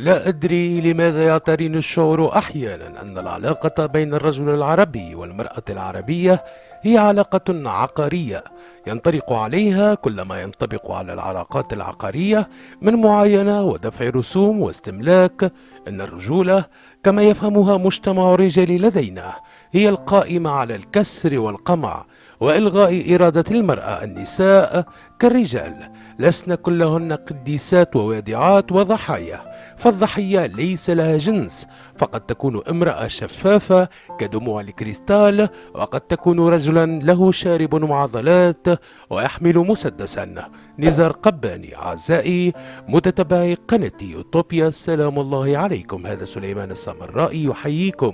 لا أدري لماذا يعتريني الشعور أحيانا أن العلاقة بين الرجل العربي والمرأة العربية هي علاقة عقارية ينطبق عليها كل ما ينطبق على العلاقات العقارية من معاينة ودفع رسوم واستملاك. إن الرجولة كما يفهمها مجتمع الرجال لدينا هي القائمة على الكسر والقمع وإلغاء إرادة المرأة. النساء كالرجال لسن كلهن قديسات ووادعات وضحايا، فالضحية ليس لها جنس، فقد تكون امرأة شفافة كدموع الكريستال، وقد تكون رجلا له شارب معضلات ويحمل مسدسا. نزار قباني. أعزائي متتبعي قناة يوتوبيا، السلام الله عليكم. هذا سليمان السمرائي يحييكم،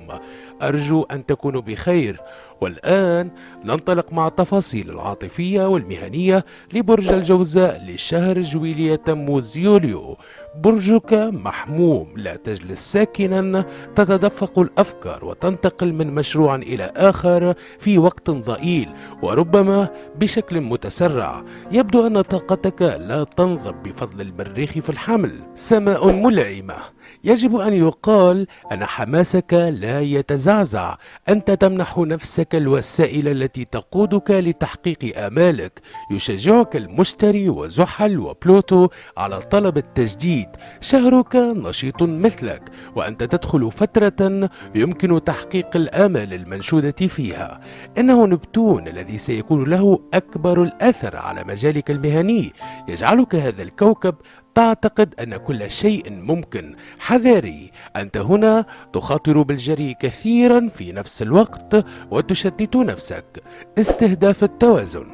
أرجو أن تكونوا بخير. والآن ننطلق مع التفاصيل العاطفية والمهنية لبرج الجوزاء لشهر جويلية تموز يوليو. برجك محموم، لا تجلس ساكنا، تتدفق الأفكار وتنتقل من مشروع إلى آخر في وقت ضئيل وربما بشكل متسرع. يبدو أن طاقتك لا تنضب بفضل المريخ في الحمل. سماء ملائمة. يجب أن يقال أن حماسك لا يتزعزع، أنت تمنح نفسك الوسائل التي تقودك لتحقيق آمالك. يشجعك المشتري وزحل وبلوتو على طلب التجديد. شهرك نشيط مثلك، وأنت تدخل فترة يمكن تحقيق الآمال المنشودة فيها. إنه نبتون الذي سيكون له أكبر الأثر على مجالك المهني. يجعلك هذا الكوكب تعتقد أن كل شيء ممكن. حذاري، أنت هنا تخاطر بالجري كثيرا في نفس الوقت وتشتت نفسك. استهداف التوازن.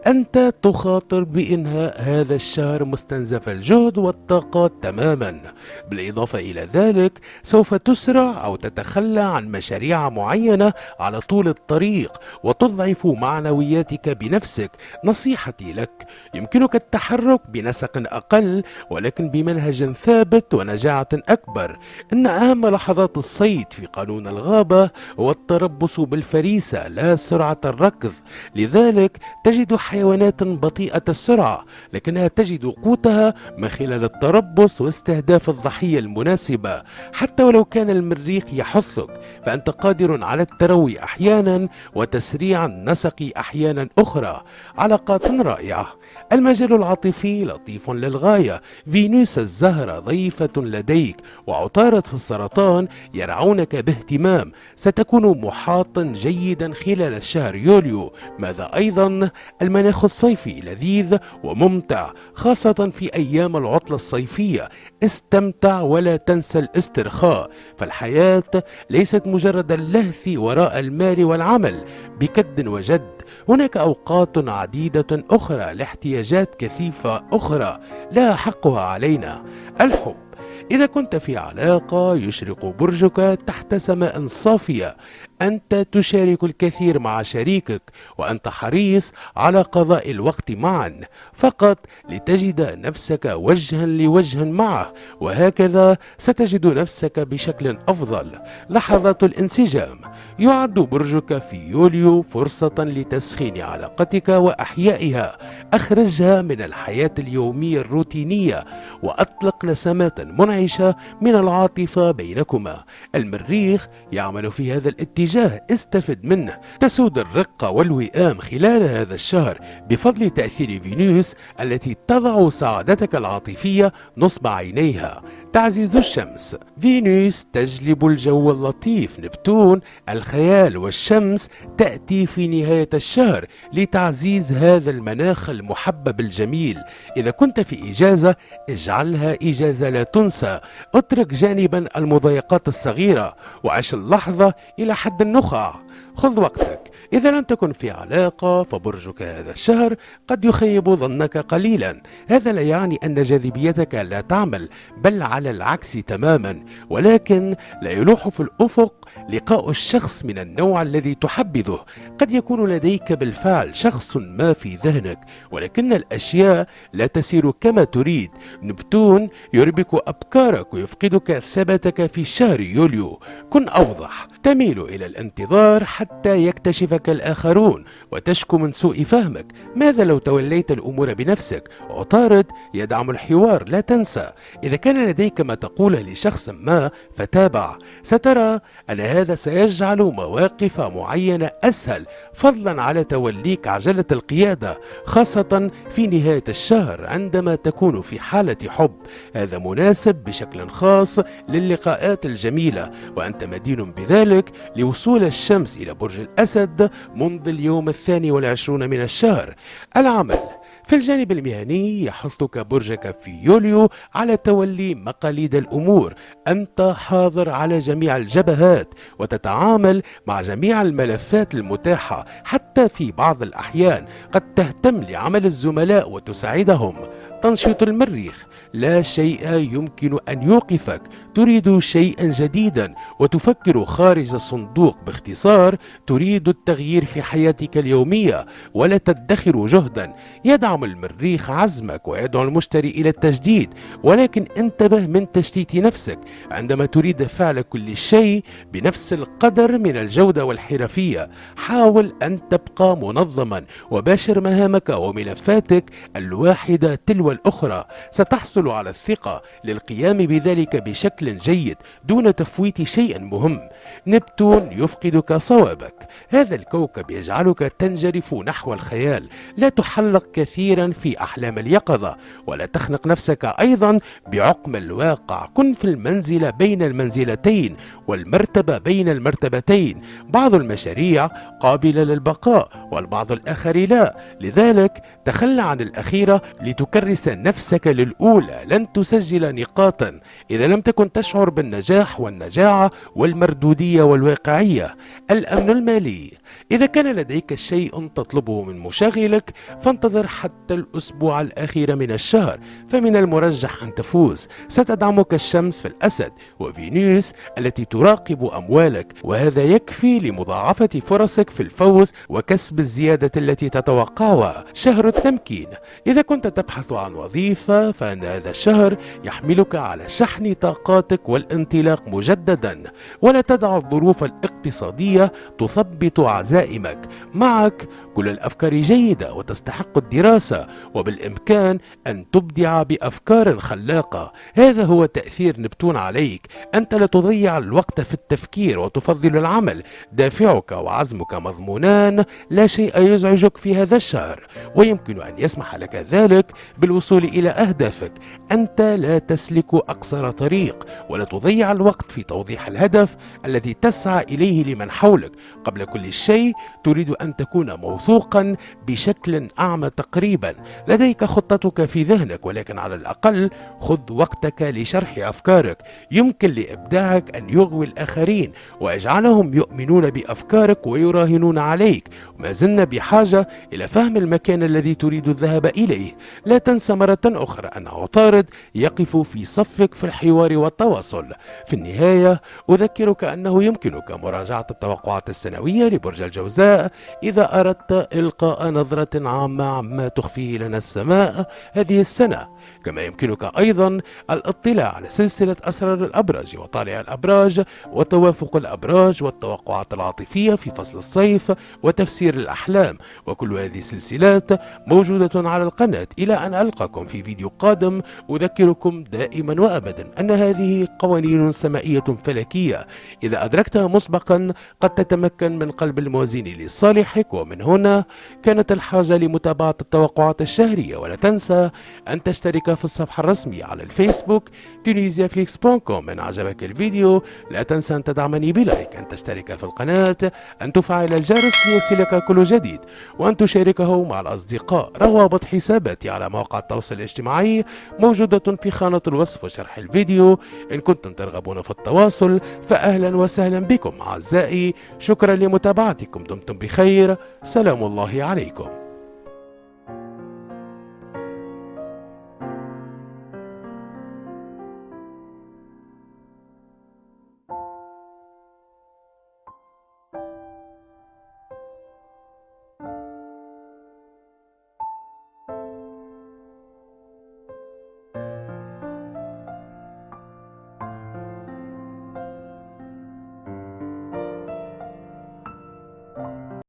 أنت تخاطر بإنهاء هذا الشهر مستنزف الجهد والطاقات تماما. بالإضافة إلى ذلك سوف تسرع أو تتخلى عن مشاريع معينة على طول الطريق وتضعف معنوياتك بنفسك. نصيحتي لك، يمكنك التحرك بنسق أقل ولكن بمنهج ثابت ونجاعة أكبر. إن أهم لحظات الصيد في قانون الغابة هو التربص بالفريسة لا سرعة الركض. لذلك تجد حيوانات بطيئة السرعة لكنها تجد قوتها من خلال التربص واستهداف الضحية المناسبة. حتى ولو كان المريخ يحثك فأنت قادر على التروي أحيانا وتسريع النسق أحيانا أخرى. علاقات رائعة. المجال العاطفي لطيف للغاية. فينوس الزهرة ضيفة لديك، وعطارد في السرطان يرعونك باهتمام. ستكون محاطا جيدا خلال الشهر يوليو. ماذا أيضا؟ المناخ الصيفي لذيذ وممتع خاصة في أيام العطلة الصيفية. استمتع ولا تنسى الاسترخاء، فالحياة ليست مجرد اللهث وراء المال والعمل. بكد وجد هناك أوقات عديدة أخرى لاحتياجات كثيفة أخرى لا حقها علينا. الحب. إذا كنت في علاقة يشرق برجك تحت سماء صافية، أنت تشارك الكثير مع شريكك وأنت حريص على قضاء الوقت معا فقط لتجد نفسك وجها لوجه معه، وهكذا ستجد نفسك بشكل أفضل. لحظات الانسجام. يعد برجك في يوليو فرصة لتسخين علاقتك وأحيائها. أخرجها من الحياة اليومية الروتينية وأطلق نسمات منعشة من العاطفة بينكما. المريخ يعمل في هذا الاتجاه، استفد منه. تسود الرقة والوئام خلال هذا الشهر بفضل تأثير فينوس التي تضع سعادتك العاطفية نصب عينيها. تعزيز الشمس. فينوس تجلب الجو اللطيف، نبتون الخيال، والشمس تأتي في نهاية الشهر لتعزيز هذا المناخ المحبب الجميل. إذا كنت في إجازة اجعلها إجازة لا تنسى. اترك جانبا المضايقات الصغيرة وعش اللحظة إلى حد النخاع. خذ وقتك. إذا لم تكن في علاقة فبرجك هذا الشهر قد يخيب ظنك قليلا. هذا لا يعني أن جاذبيتك لا تعمل، بل على العكس تماما، ولكن لا يلوح في الأفق لقاء الشخص من النوع الذي تحبذه. قد يكون لديك بالفعل شخص ما في ذهنك ولكن الأشياء لا تسير كما تريد. نبتون يربك أبكارك ويفقدك ثباتك في شهر يوليو. كن أوضح. تميل إلى الانتظار حتى يكتشفك يفهمك الآخرون وتشكو من سوء فهمك. ماذا لو توليت الأمور بنفسك؟ عطارد يدعم الحوار. لا تنسى، إذا كان لديك ما تقوله لشخص ما فتابع، سترى أن هذا سيجعل مواقف معينة أسهل، فضلا على توليك عجلة القيادة، خاصة في نهاية الشهر عندما تكون في حالة حب. هذا مناسب بشكل خاص للقاءات الجميلة، وأنت مدين بذلك لوصول الشمس إلى برج الأسد منذ اليوم 22 من الشهر. العمل: في الجانب المهني يحثك برجك في يوليو على تولي مقاليد الأمور. أنت حاضر على جميع الجبهات وتتعامل مع جميع الملفات المتاحة، حتى في بعض الأحيان قد تهتم لعمل الزملاء وتساعدهم. تنشيط المريخ: لا شيء يمكن أن يوقفك، تريد شيئا جديدا وتفكر خارج الصندوق. باختصار، تريد التغيير في حياتك اليومية ولا تدخر جهدا. يدعم المريخ عزمك ويدعو المشتري إلى التجديد، ولكن انتبه من تشتيت نفسك عندما تريد فعل كل شيء بنفس القدر من الجودة والحرفية. حاول أن تبقى منظما وباشر مهامك وملفاتك الواحدة تلو الأخرى. ستحصل على الثقة للقيام بذلك بشكل جيد دون تفويت شيء مهم. نبتون يفقدك صوابك. هذا الكوكب يجعلك تنجرف نحو الخيال، لا تحلق كثيرا في أحلام اليقظة، ولا تخنق نفسك أيضا بعقم الواقع. كن في المنزلة بين المنزلتين والمرتبة بين المرتبتين. بعض المشاريع قابلة للبقاء والبعض الآخر لا، لذلك تخلى عن الأخيرة لتكرس نفسك للأولى. لن تسجل نقاطا إذا لم تكن تشعر بالنجاح والنجاعة والمردودية والواقعية. الأمن المالي: إذا كان لديك شيء تطلبه من مشغلك فانتظر حتى الأسبوع الأخير من الشهر، فمن المرجح أن تفوز. ستدعمك الشمس في الأسد وفينوس التي تراقب أموالك، وهذا يكفي لمضاعفة فرصك في الفوز وكسب الزيادة التي تتوقعها. شهر التمكين: إذا كنت تبحث عن وظيفة فإن هذا الشهر يحملك على شحن طاقاتك والانطلاق مجددا، ولا تدع الظروف الاقتصادية تثبط عزائمك. معك كل الأفكار جيدة وتستحق الدراسة، وبالإمكان أن تبدع بأفكار خلاقة. هذا هو تأثير نبتون عليك. أنت لا تضيع الوقت في التفكير وتفضل العمل. دافعك وعزمك مضمونان، لا شيء يزعجك في هذا الشهر، ويمكن أن يسمح لك ذلك بالوصول إلى أهدافك. أنت لا تسلك أقصر طريق، ولا تضيع الوقت في توضيح الهدف الذي تسعى إليه لمن حولك. قبل كل شيء تريد أن تكون موثوقا بشكل أعمى تقريبا. لديك خطتك في ذهنك، ولكن على الأقل خذ وقتك لشرح أفكارك. يمكن لإبداعك أن يغوي الآخرين ويجعلهم يؤمنون بأفكارك ويراهنون عليك. ما زلنا بحاجة إلى فهم المكان الذي تريد الذهاب إليه. لا تنسى مرة أخرى أن عطارد يقف في صفك في الحوار والتواصل. في النهاية أذكرك أنه يمكنك مراجعة التوقعات السنوية لبرج الجوزاء إذا أردت إلقاء نظرة عامة عما تخفيه لنا السماء هذه السنة. كما يمكنك أيضا الاطلاع على سلسلة أسرار الأبراج وطالع الأبراج وتوافق الأبراج والتوقعات العاطفية في فصل الصيف وتفسير الأحلام، وكل هذه السلسلات موجودة على القناة. إلى أن ألقاكم في فيديو قادم، أذكركم دائما وأبدا أن هذه قوانين سمائية فلكية، إذا أدركتها مسبقا قد تتمكن من قلب الموازين لصالحك. ومن هنا كانت الحاجة لمتابعة التوقعات الشهرية، ولا تنسى أن تشترك في الصفحة الرسمية على الفيسبوك tunisiaflix.com. إن عجبك الفيديو لا تنسى أن تدعمني بلايك، أن تشترك في القناة، أن تفعل الجرس ليصلك كل جديد، وأن تشاركه مع الأصدقاء. روابط حساباتي على مواقع التواصل الاجتماعي موجودة في خانة الوصف وشرح الفيديو. إن كنتم ترغبون في التواصل فأهلا وسهلا بكم أعزائي. شكرا لمتابعتكم، دمتم بخير، سلام الله عليكم.